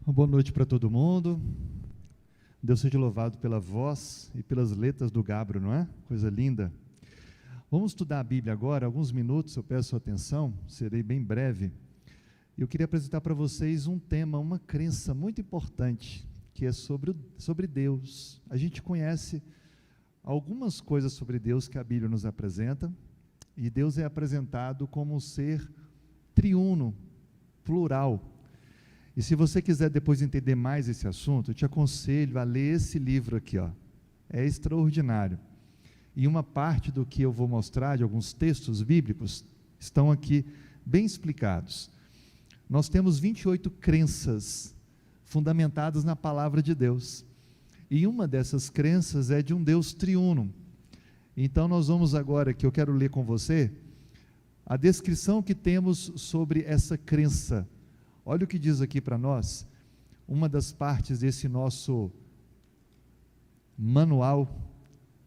Uma boa noite para todo mundo. Deus seja louvado pela voz e pelas letras do Gabro, não é? Coisa linda. Vamos estudar a Bíblia agora, alguns minutos, eu peço atenção, serei bem breve. Eu queria apresentar para vocês um tema, uma crença muito importante, que é sobre Deus. A gente conhece algumas coisas sobre Deus que a Bíblia nos apresenta, e Deus é apresentado como um ser triuno, plural. E se você quiser depois entender mais esse assunto, eu te aconselho a ler esse livro aqui, ó. É extraordinário. E uma parte do que eu vou mostrar, de alguns textos bíblicos, estão aqui bem explicados. Nós temos 28 crenças fundamentadas na palavra de Deus. E uma dessas crenças é de um Deus triuno. Então nós vamos agora, que eu quero ler com você, a descrição que temos sobre essa crença. Olha o que diz aqui para nós, uma das partes desse nosso manual,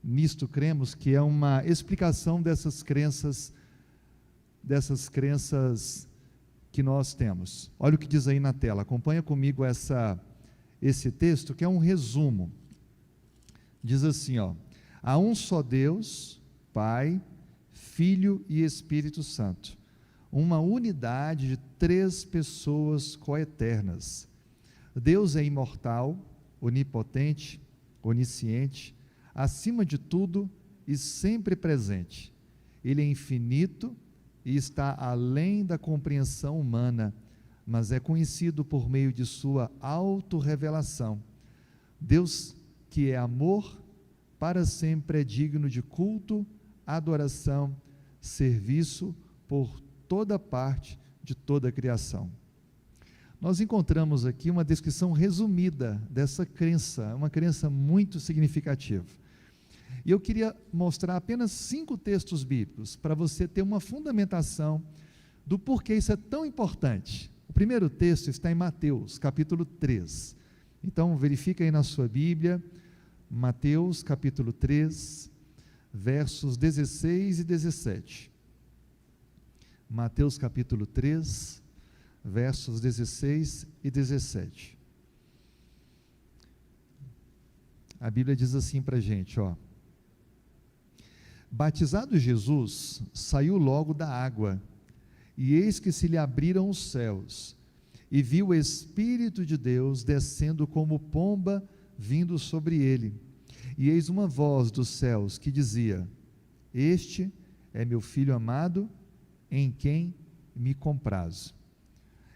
Nisto Cremos, que é uma explicação dessas crenças que nós temos. Olha o que diz aí na tela, acompanha comigo esse texto, que é um resumo. Diz assim, ó: há um só Deus, Pai, Filho e Espírito Santo, uma unidade de 3 pessoas coeternas. Deus é imortal, onipotente, onisciente, acima de tudo e sempre presente. Ele é infinito e está além da compreensão humana, mas é conhecido por meio de sua autorrevelação. Deus, que é amor, para sempre é digno de culto, adoração, serviço por toda parte de toda a criação. Nós encontramos aqui uma descrição resumida dessa crença, uma crença muito significativa. E eu queria mostrar apenas 5 textos bíblicos, para você ter uma fundamentação do porquê isso é tão importante. O primeiro texto está em Mateus, capítulo 3. Então, verifica aí na sua Bíblia, Mateus, capítulo 3, versos 16 e 17. Mateus capítulo 3, versos 16 e 17. A Bíblia diz assim para a gente, ó: batizado Jesus, saiu logo da água, e eis que se lhe abriram os céus, e viu o Espírito de Deus descendo como pomba, vindo sobre ele. E eis uma voz dos céus que dizia: este é meu Filho amado, em quem me comprazo.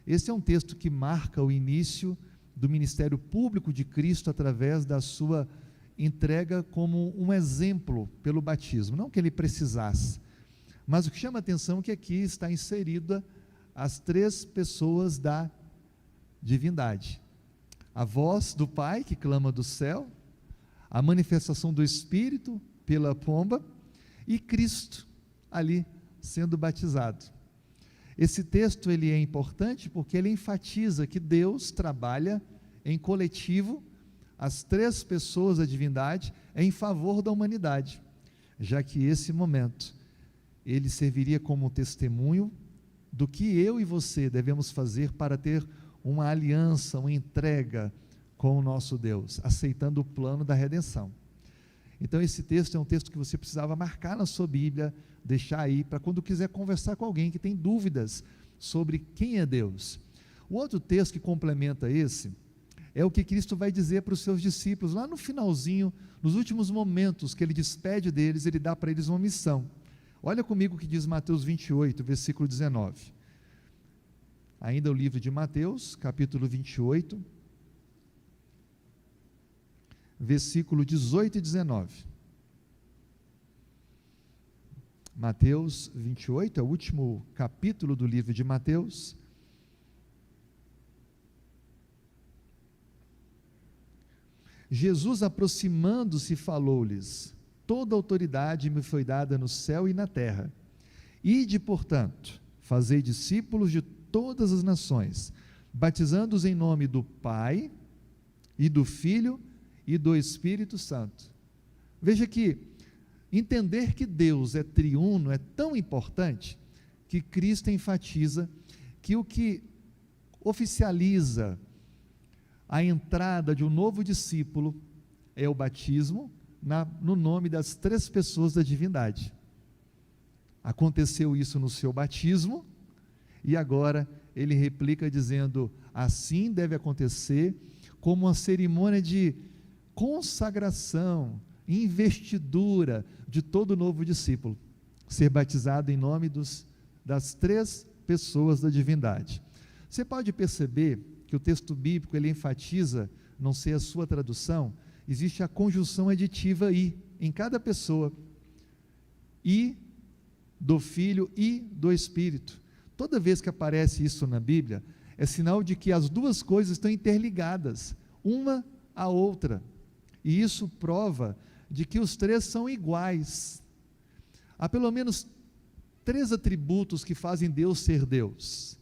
Esse é um texto que marca o início do ministério público de Cristo através da sua entrega como um exemplo pelo batismo. Não que ele precisasse, mas o que chama a atenção é que aqui está inserida as 3 pessoas da divindade. A voz do Pai que clama do céu, a manifestação do Espírito pela pomba e Cristo ali sendo batizado. Esse texto ele é importante porque ele enfatiza que Deus trabalha em coletivo, as 3 pessoas da divindade, em favor da humanidade, já que esse momento ele serviria como testemunho do que eu e você devemos fazer para ter uma aliança, uma entrega com o nosso Deus, aceitando o plano da redenção. Então esse texto é um texto que você precisava marcar na sua Bíblia, deixar aí, para quando quiser conversar com alguém que tem dúvidas sobre quem é Deus. O outro texto que complementa esse, é o que Cristo vai dizer para os seus discípulos, lá no finalzinho, nos últimos momentos que ele despede deles, ele dá para eles uma missão. Olha comigo o que diz Mateus 28, versículo 19. Ainda o livro de Mateus, capítulo 28, versículo 18 e 19. Mateus 28, é o último capítulo do livro de Mateus. Jesus, aproximando-se, falou-lhes: toda autoridade me foi dada no céu e na terra. Ide, portanto, fazei discípulos de todas as nações, batizando-os em nome do Pai, e do Filho, e do Espírito Santo. Veja que entender que Deus é triuno é tão importante, que Cristo enfatiza que o que oficializa a entrada de um novo discípulo é o batismo no nome das 3 pessoas da divindade. Aconteceu isso no seu batismo, e agora ele replica dizendo: assim deve acontecer como uma cerimônia de consagração, investidura de todo novo discípulo, ser batizado em nome das 3 pessoas da divindade. Você pode perceber que o texto bíblico ele enfatiza, não sei a sua tradução, existe a conjunção aditiva "e" em cada pessoa, e do Filho e do Espírito. Toda vez que aparece isso na Bíblia, é sinal de que as 2 coisas estão interligadas, uma à outra, e isso prova de que os 3 são iguais. Há pelo menos 3 atributos que fazem Deus ser Deus: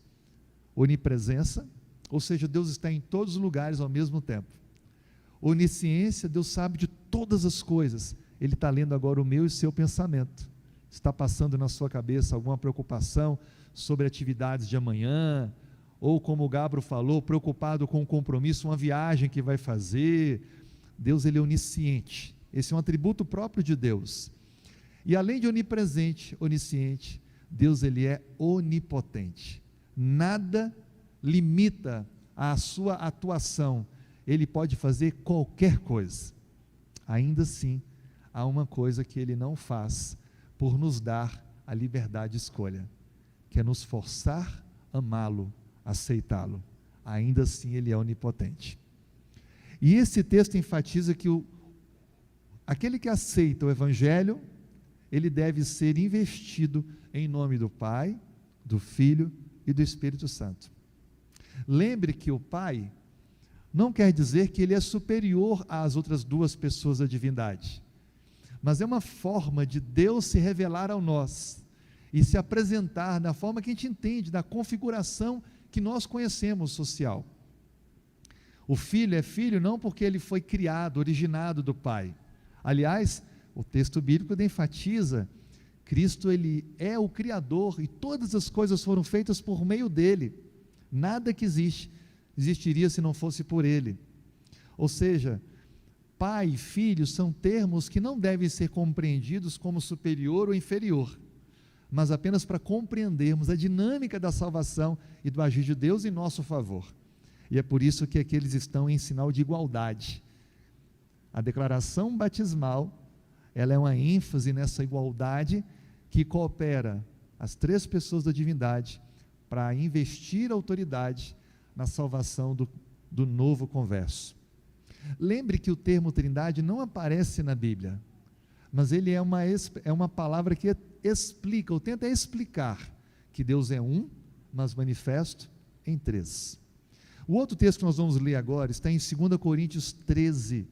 onipresença, ou seja, Deus está em todos os lugares ao mesmo tempo. Onisciência, Deus sabe de todas as coisas, Ele está lendo agora o meu e o seu pensamento. Está passando na sua cabeça alguma preocupação sobre atividades de amanhã, ou como o Gabro falou, preocupado com um compromisso, uma viagem que vai fazer. Deus ele é onisciente, esse é um atributo próprio de Deus. E além de onipresente, onisciente, Deus ele é onipotente, nada limita a sua atuação, ele pode fazer qualquer coisa. Ainda assim, há uma coisa que ele não faz, por nos dar a liberdade de escolha, que é nos forçar a amá-lo, aceitá-lo. Ainda assim ele é onipotente. E esse texto enfatiza que aquele que aceita o Evangelho, ele deve ser investido em nome do Pai, do Filho e do Espírito Santo. Lembre que o Pai não quer dizer que ele é superior às outras 2 pessoas da divindade, mas é uma forma de Deus se revelar a nós e se apresentar da forma que a gente entende, da configuração que nós conhecemos social. O Filho é filho não porque ele foi criado, originado do Pai. Aliás, o texto bíblico enfatiza, Cristo ele é o Criador e todas as coisas foram feitas por meio dele. Nada que existiria se não fosse por ele. Ou seja, Pai e Filho são termos que não devem ser compreendidos como superior ou inferior, mas apenas para compreendermos a dinâmica da salvação e do agir de Deus em nosso favor. E é por isso que aqui eles estão em sinal de igualdade. A declaração batismal, ela é uma ênfase nessa igualdade que coopera as 3 pessoas da divindade para investir autoridade na salvação do novo converso. Lembre que o termo Trindade não aparece na Bíblia, mas ele é uma palavra que explica, ou tenta explicar, que Deus é um, mas manifesto em 3. O outro texto que nós vamos ler agora está em 2 Coríntios 13,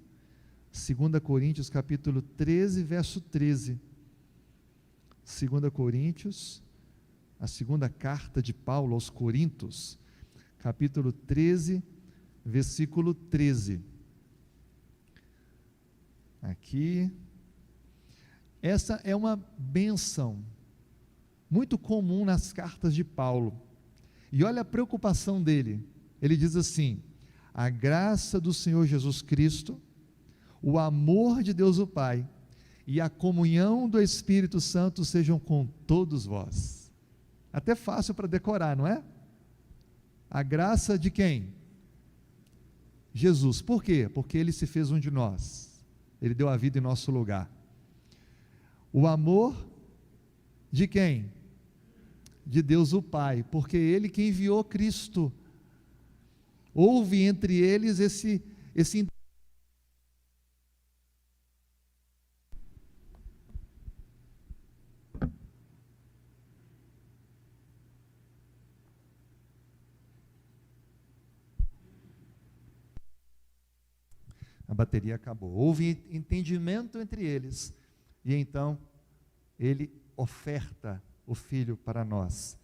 2 Coríntios capítulo 13, verso 13. 2 Coríntios, a segunda carta de Paulo aos Coríntios, capítulo 13, versículo 13. Aqui, essa é uma bênção muito comum nas cartas de Paulo, e olha a preocupação dele. Ele diz assim: a graça do Senhor Jesus Cristo, o amor de Deus o Pai e a comunhão do Espírito Santo sejam com todos vós. Até fácil para decorar, não é? A graça de quem? Jesus. Por quê? Porque ele se fez um de nós. Ele deu a vida em nosso lugar. O amor de quem? De Deus o Pai, porque ele que enviou Cristo. Houve entre eles esse a bateria acabou. Houve entendimento entre eles, e então ele oferta o Filho para nós.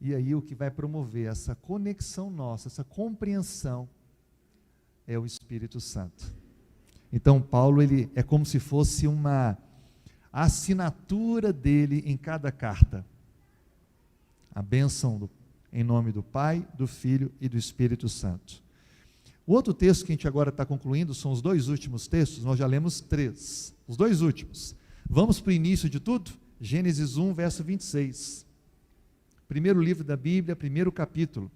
E aí o que vai promover essa conexão nossa, essa compreensão, é o Espírito Santo. Então Paulo, ele é como se fosse uma assinatura dele em cada carta. A bênção em nome do Pai, do Filho e do Espírito Santo. O outro texto que a gente agora está concluindo são os dois últimos textos, nós já lemos 3, os dois últimos. Vamos para o início de tudo? Gênesis 1, verso 26. Primeiro livro da Bíblia, primeiro capítulo.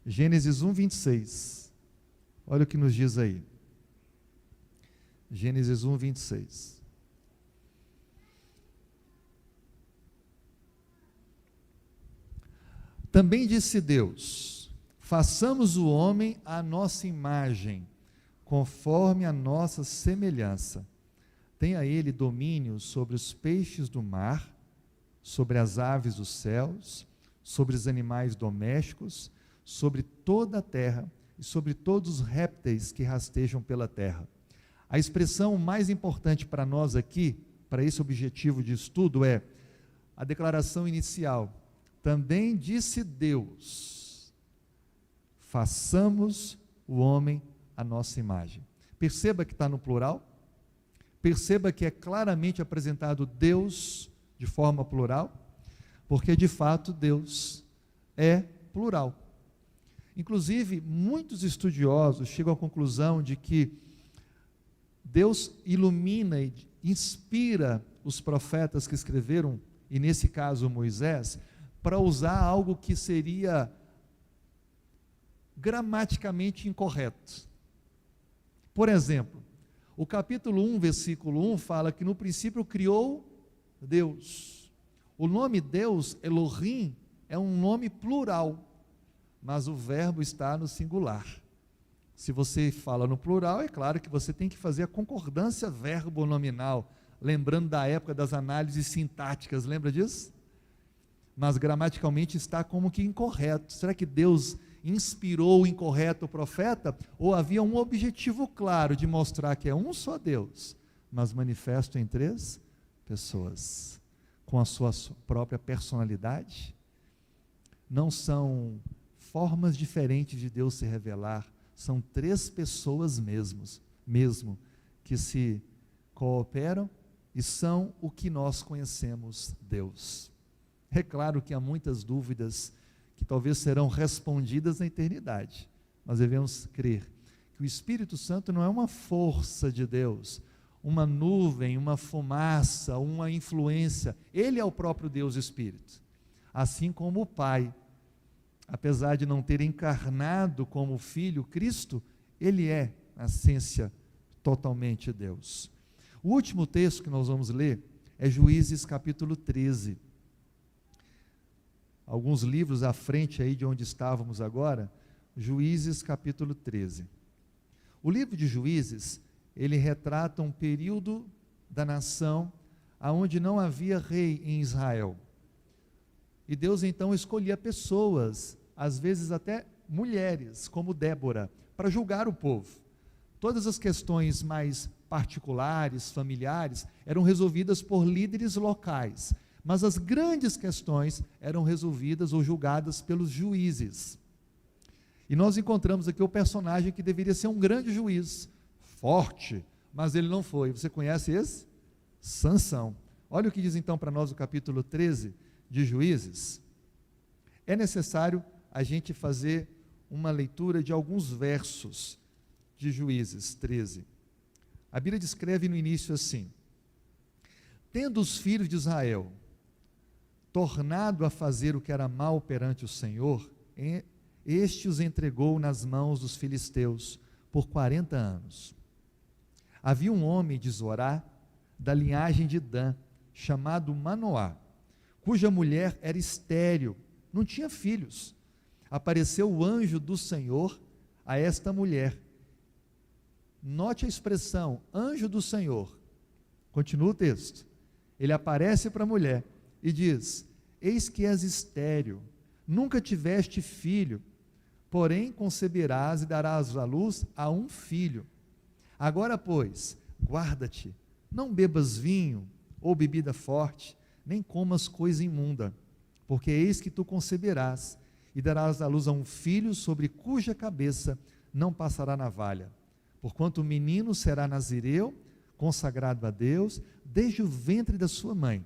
Gênesis 1, 26. Olha o que nos diz aí. Gênesis 1, 26. Também disse Deus: façamos o homem à nossa imagem, conforme a nossa semelhança. Tenha ele domínio sobre os peixes do mar, sobre as aves dos céus, sobre os animais domésticos, sobre toda a terra e sobre todos os répteis que rastejam pela terra. A expressão mais importante para nós aqui, para esse objetivo de estudo, é a declaração inicial. Também disse Deus: façamos o homem à nossa imagem. Perceba que está no plural, perceba que é claramente apresentado Deus de forma plural, porque de fato Deus é plural. Inclusive, muitos estudiosos chegam à conclusão de que Deus ilumina e inspira os profetas que escreveram, e nesse caso Moisés, para usar algo que seria gramaticamente incorreto. Por exemplo, o capítulo 1, versículo 1 fala que no princípio criou Deus. O nome Deus, Elohim, é um nome plural, mas o verbo está no singular. Se você fala no plural, é claro que você tem que fazer a concordância verbo-nominal, lembrando da época das análises sintáticas, lembra disso? Mas gramaticalmente está como que incorreto. Será que Deus inspirou o incorreto o profeta? Ou havia um objetivo claro de mostrar que é um só Deus, mas manifesto em 3 pessoas, com a sua própria personalidade? Não são formas diferentes de Deus se revelar, são 3 pessoas mesmo, que se cooperam e são o que nós conhecemos Deus. É claro que há muitas dúvidas que talvez serão respondidas na eternidade, mas devemos crer que o Espírito Santo não é uma força de Deus, uma nuvem, uma fumaça, uma influência. Ele é o próprio Deus Espírito. Assim como o Pai, apesar de não ter encarnado como Filho Cristo, ele é, na essência, totalmente Deus. O último texto que nós vamos ler é Juízes capítulo 13. Alguns livros à frente aí de onde estávamos agora, Juízes capítulo 13. O livro de Juízes, ele retrata um período da nação onde não havia rei em Israel. E Deus então escolhia pessoas, às vezes até mulheres, como Débora, para julgar o povo. Todas as questões mais particulares, familiares, eram resolvidas por líderes locais, mas as grandes questões eram resolvidas ou julgadas pelos juízes. E nós encontramos aqui o personagem que deveria ser um grande juiz, forte, mas ele não foi. Você conhece esse? Sansão. Olha o que diz então para nós o capítulo 13 de Juízes. É necessário a gente fazer uma leitura de alguns versos de Juízes 13. A Bíblia descreve no início assim: tendo os filhos de Israel tornado a fazer o que era mal perante o Senhor, este os entregou nas mãos dos filisteus por 40 anos. Havia um homem de Zorá, da linhagem de Dan, chamado Manoá, cuja mulher era estéril, não tinha filhos. Apareceu o anjo do Senhor a esta mulher. Note a expressão, anjo do Senhor. Continua o texto. Ele aparece para a mulher e diz: eis que és estéril, nunca tiveste filho, porém conceberás e darás à luz a um filho. Agora, pois, guarda-te, não bebas vinho ou bebida forte, nem comas coisa imunda, porque eis que tu conceberás e darás à luz a um filho, sobre cuja cabeça não passará navalha, porquanto o menino será nazireu, consagrado a Deus, desde o ventre da sua mãe,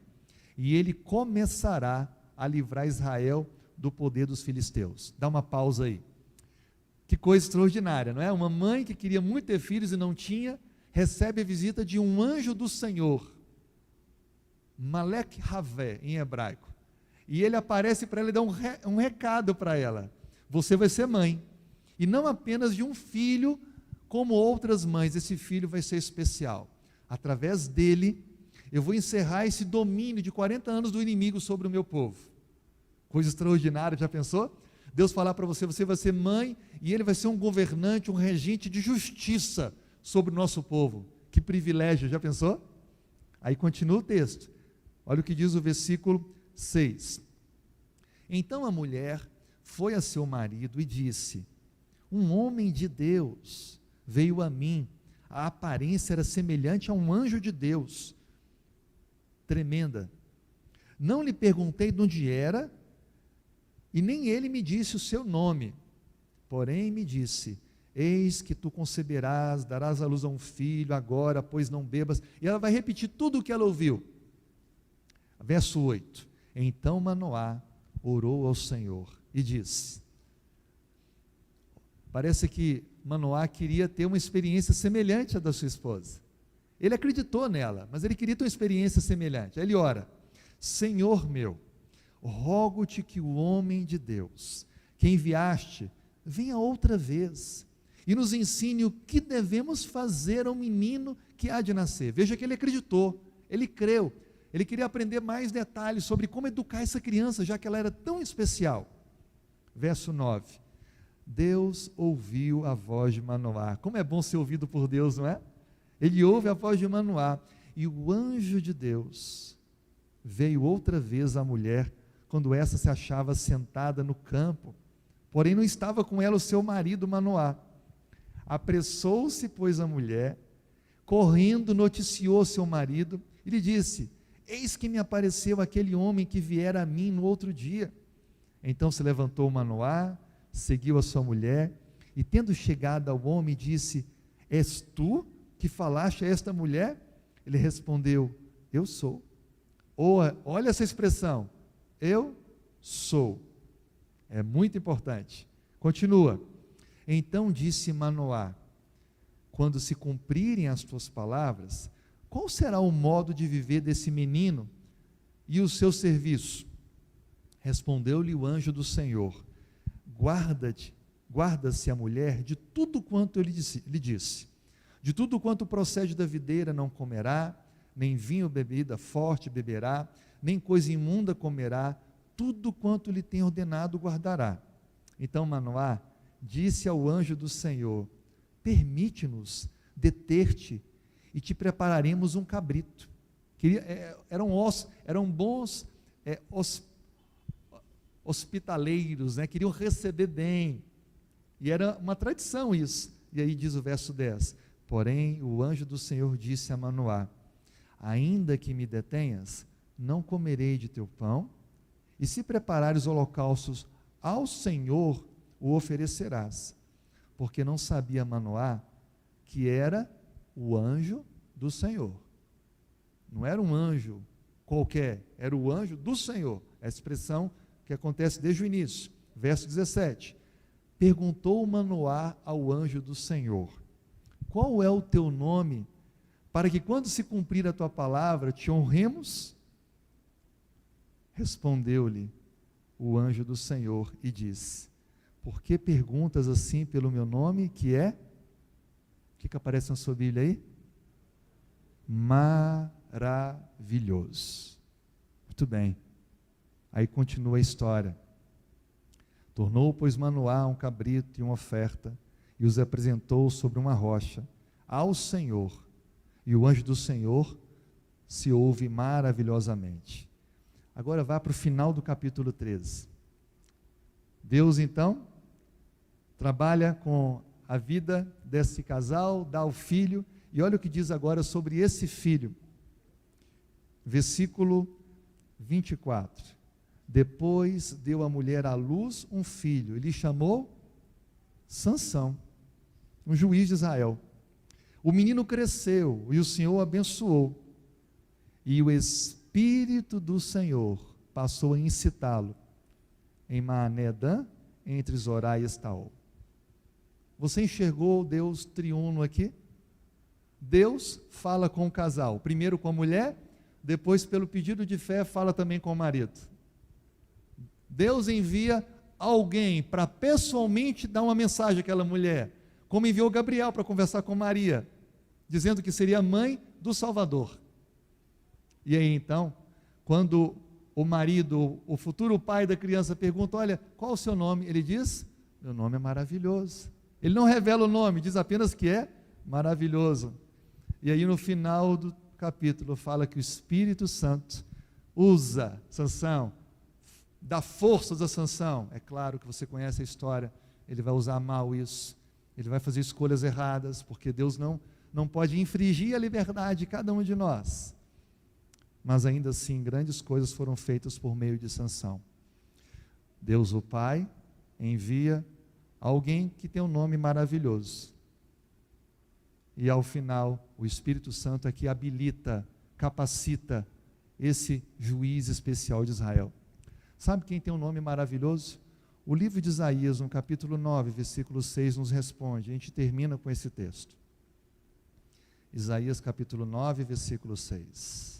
e ele começará a livrar Israel do poder dos filisteus. Dá uma pausa aí. Que coisa extraordinária, não é? Uma mãe que queria muito ter filhos e não tinha, recebe a visita de um anjo do Senhor, Malek Havé, em hebraico. E ele aparece para ela e dá um recado para ela: você vai ser mãe, e não apenas de um filho como outras mães, esse filho vai ser especial. Através dele, eu vou encerrar esse domínio de 40 anos do inimigo sobre o meu povo. Coisa extraordinária, já pensou? Deus falar para você, você vai ser mãe, e ele vai ser um governante, um regente de justiça sobre o nosso povo. Que privilégio, já pensou? Aí continua o texto, olha o que diz o versículo 6. Então a mulher foi a seu marido e disse: um homem de Deus veio a mim, a aparência era semelhante a um anjo de Deus. Tremenda. Não lhe perguntei de onde era, e nem ele me disse o seu nome. Porém me disse: eis que tu conceberás, darás à luz a um filho, agora, pois não bebas. E ela vai repetir tudo o que ela ouviu. Verso 8. Então Manoá orou ao Senhor e disse, parece que Manoá queria ter uma experiência semelhante à da sua esposa. Ele acreditou nela, mas ele queria ter uma experiência semelhante. Aí ele ora: Senhor meu, rogo-te que o homem de Deus, que enviaste, venha outra vez e nos ensine o que devemos fazer ao menino que há de nascer. Veja que ele acreditou, ele creu, ele queria aprender mais detalhes sobre como educar essa criança, já que ela era tão especial. Verso 9. Deus ouviu a voz de Manoá. Como é bom ser ouvido por Deus, não é? Ele ouve a voz de Manoá, e o anjo de Deus veio outra vez à mulher, quando essa se achava sentada no campo, porém não estava com ela o seu marido Manoá. Apressou-se, pois, a mulher, correndo, noticiou seu marido, e lhe disse: eis que me apareceu aquele homem que viera a mim no outro dia. Então se levantou Manoá, seguiu a sua mulher, e tendo chegado ao homem, disse: és tu que falaste a esta mulher? Ele respondeu: eu sou. Olha essa expressão, eu sou, é muito importante. Continua. Então disse Manoá: quando se cumprirem as tuas palavras, qual será o modo de viver desse menino e o seu serviço? Respondeu-lhe o anjo do Senhor: guarda-se a mulher de tudo quanto lhe disse. De tudo quanto procede da videira não comerá, nem vinho ou bebida forte beberá, nem coisa imunda comerá, tudo quanto lhe tem ordenado guardará. Então Manoá disse ao anjo do Senhor: permite-nos deter-te e te prepararemos um cabrito. Eram bons hospitaleiros, né? Queriam receber bem, e era uma tradição isso. E aí diz o verso 10: porém o anjo do Senhor disse a Manoá: ainda que me detenhas, não comerei de teu pão, e se preparares holocaustos ao Senhor, o oferecerás. Porque não sabia Manoá que era o anjo do Senhor. Não era um anjo qualquer, era o anjo do Senhor. É a expressão que acontece desde o início. Verso 17. Perguntou Manoá ao anjo do Senhor: qual é o teu nome, para que quando se cumprir a tua palavra, te honremos? Respondeu-lhe o anjo do Senhor e disse: por que perguntas assim pelo meu nome, que é? O que aparece na sua Bíblia aí? Maravilhoso. Muito bem. Aí continua a história. Tornou, pois, Manoá um cabrito e uma oferta, e os apresentou sobre uma rocha ao Senhor, e o anjo do Senhor se ouve maravilhosamente. Agora vá para o final do capítulo 13. Deus então trabalha com a vida desse casal, dá o filho, e olha o que diz agora sobre esse filho. Versículo 24. Depois deu a mulher à luz um filho, e lhe chamou Sansão, um juiz de Israel. O menino cresceu, e o Senhor o abençoou, e o Espírito do Senhor passou a incitá-lo em Maanedã, entre Zorá e Estaol. Você enxergou o Deus triuno aqui? Deus fala com o casal, primeiro com a mulher, depois, pelo pedido de fé, fala também com o marido. Deus envia alguém para pessoalmente dar uma mensagem àquela mulher, como enviou Gabriel para conversar com Maria, dizendo que seria a mãe do Salvador. E aí então, quando o marido, o futuro pai da criança pergunta, olha, qual o seu nome? Ele diz, meu nome é maravilhoso. Ele não revela o nome, diz apenas que é maravilhoso. E aí no final do capítulo fala que o Espírito Santo usa Sansão, dá forças a Sansão. É claro que você conhece a história, ele vai usar mal isso, ele vai fazer escolhas erradas, porque Deus não pode infringir a liberdade de cada um de nós. Mas ainda assim, grandes coisas foram feitas por meio de Sansão. Deus o Pai envia alguém que tem um nome maravilhoso. E ao final, o Espírito Santo é que habilita, capacita esse juiz especial de Israel. Sabe quem tem um nome maravilhoso? O livro de Isaías, no capítulo 9, versículo 6, nos responde. A gente termina com esse texto. Isaías capítulo 9, versículo 6.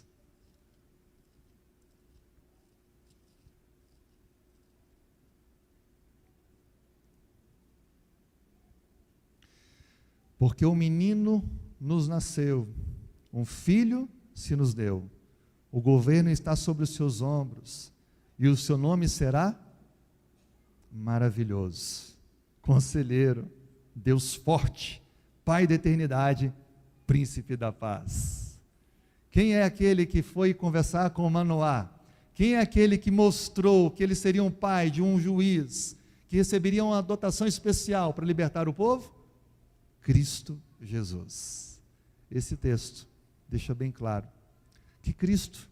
Porque o menino nos nasceu, um filho se nos deu, o governo está sobre os seus ombros, e o seu nome será maravilhoso, conselheiro, Deus forte, Pai da eternidade, príncipe da paz. Quem é aquele que foi conversar com Manoá? Quem é aquele que mostrou que ele seria um pai de um juiz, que receberia uma dotação especial para libertar o povo? Cristo Jesus. Esse texto deixa bem claro que Cristo,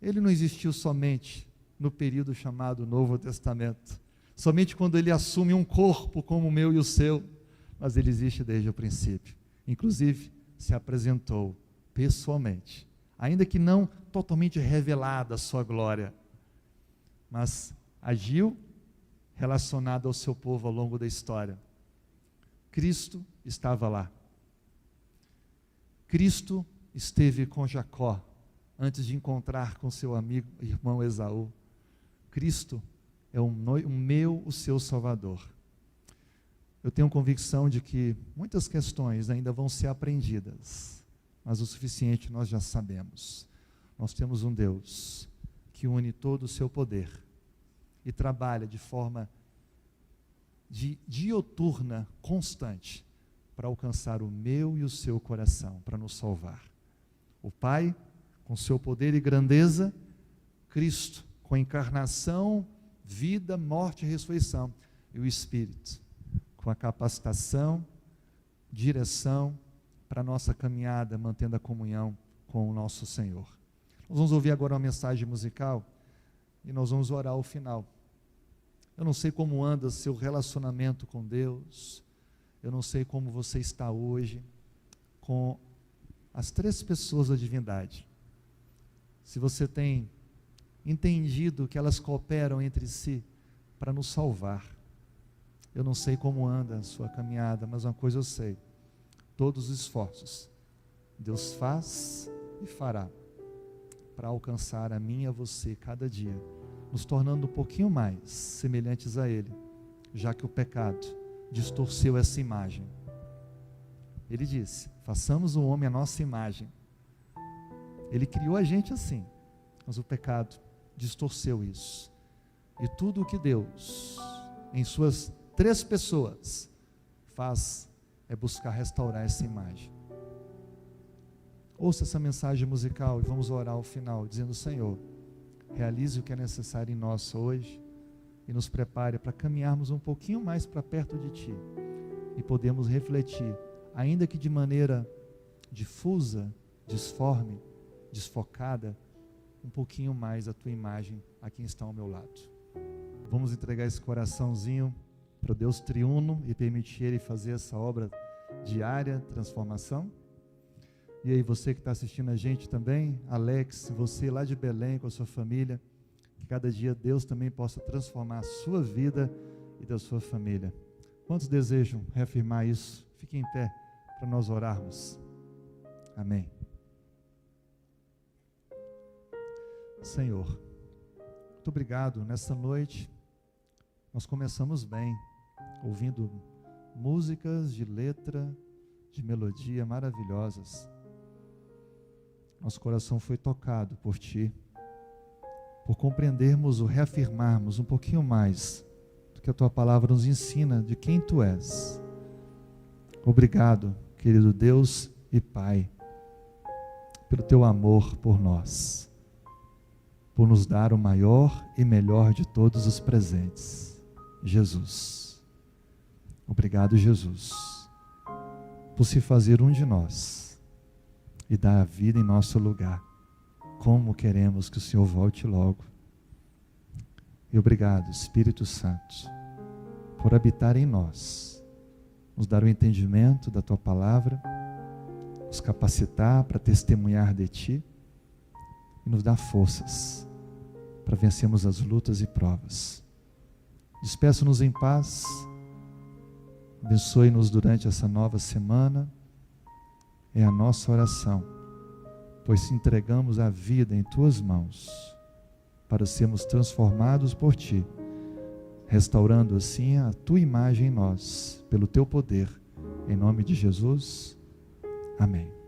ele não existiu somente no período chamado Novo Testamento, somente quando ele assume um corpo como o meu e o seu, mas ele existe desde o princípio. Inclusive, se apresentou pessoalmente, ainda que não totalmente revelada a sua glória, mas agiu relacionado ao seu povo ao longo da história. Cristo estava lá. Cristo esteve com Jacó antes de encontrar com seu amigo, irmão Esaú. Cristo é o meu, o seu Salvador. Eu tenho convicção de que muitas questões ainda vão ser aprendidas, mas o suficiente nós já sabemos. Nós temos um Deus que une todo o seu poder e trabalha de forma dioturna, constante, para alcançar o meu e o seu coração, para nos salvar. O Pai, com seu poder e grandeza, Cristo, com a encarnação, vida, morte e ressurreição, e o Espírito, com a capacitação, direção, para a nossa caminhada, mantendo a comunhão com o nosso Senhor. Nós vamos ouvir agora uma mensagem musical, e nós vamos orar ao final. Eu não sei como anda seu relacionamento com Deus, eu não sei como você está hoje com as três pessoas da divindade. Se você tem entendido que elas cooperam entre si para nos salvar. Eu não sei como anda a sua caminhada, mas uma coisa eu sei: todos os esforços Deus faz e fará para alcançar a mim e a você cada dia, nos tornando um pouquinho mais semelhantes a Ele, já que o pecado distorceu essa imagem. Ele disse: façamos o homem a nossa imagem. Ele criou a gente assim, mas o pecado distorceu isso. E tudo o que Deus, em suas três pessoas, faz é buscar restaurar essa imagem. Ouça essa mensagem musical e vamos orar ao final, dizendo: Senhor, realize o que é necessário em nós hoje e nos prepare para caminharmos um pouquinho mais para perto de Ti e podemos refletir, ainda que de maneira difusa, disforme, desfocada, um pouquinho mais a Tua imagem a quem está ao meu lado. Vamos entregar esse coraçãozinho para o Deus triuno e permitir Ele fazer essa obra diária, transformação. E aí, você que está assistindo a gente também, Alex, você lá de Belém com a sua família, que cada dia Deus também possa transformar a sua vida e da sua família. Quantos desejam reafirmar isso? Fiquem em pé para nós orarmos. Amém. Senhor, muito obrigado. Nessa noite, nós começamos bem, ouvindo músicas de letra, de melodia maravilhosas. Nosso coração foi tocado por Ti, por compreendermos ou reafirmarmos um pouquinho mais do que a Tua palavra nos ensina de quem Tu és. Obrigado, querido Deus e Pai, pelo Teu amor por nós, por nos dar o maior e melhor de todos os presentes, Jesus. Obrigado, Jesus, por se fazer um de nós e dar a vida em nosso lugar. Como queremos que o Senhor volte logo. E obrigado, Espírito Santo, por habitar em nós, nos dar o entendimento da Tua palavra, nos capacitar para testemunhar de Ti e nos dar forças para vencermos as lutas e provas. Despeça-nos em paz, abençoe-nos durante essa nova semana, é a nossa oração, pois te entregamos a vida em Tuas mãos, para sermos transformados por Ti, restaurando assim a Tua imagem em nós, pelo Teu poder, em nome de Jesus, amém.